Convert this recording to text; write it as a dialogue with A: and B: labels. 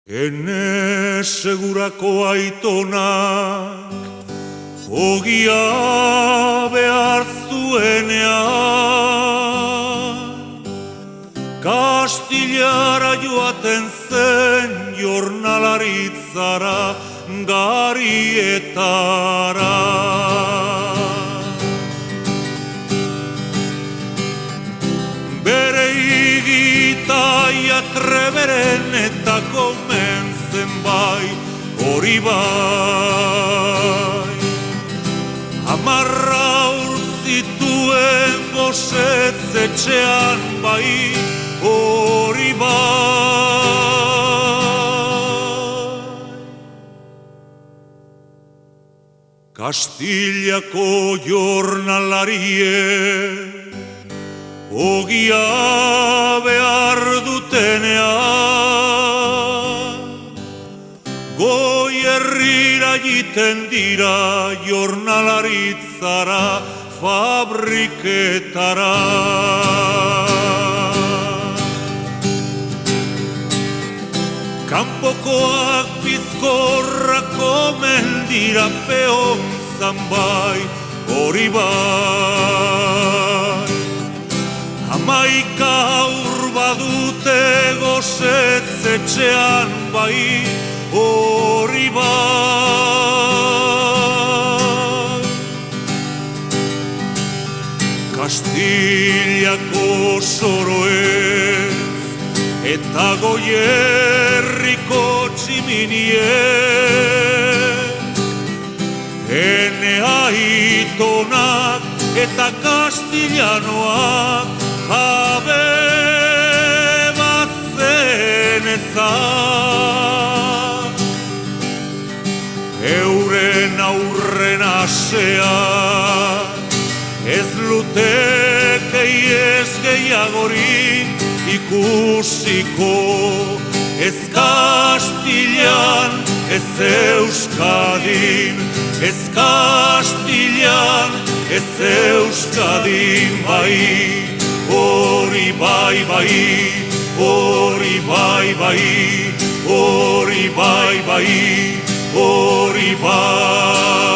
A: Ene segurako aitonak ogia behar zuenean, Kastilara joaten zen jornalaritzara garietara. Bere igitaia treberen eta komentzen bai, hori bai. Hamarra urzituen gosetz etxean bai, hori bai. Kastiliako jornalariek ogia behar dutenean, goi herrira jiten dira jornalaritzara fabriketara. Kanpokoak bizkorrak omen dira peonzan bai, hori bai. Hamaika aur badute gosetz etxean bai, hori bai. Kastiliako soroez eta Goierriko tximiniez, ene aitonak eta kastilianoak jabe bat zenezan. Euren aurren asean ez luteke ies gehiagorik ikusiko, ez Kastilian, ez Euskadin, ez Kastilian, ez Euskadin bai, hori bai bai, hori bai bai, hori bai bai, hori bai.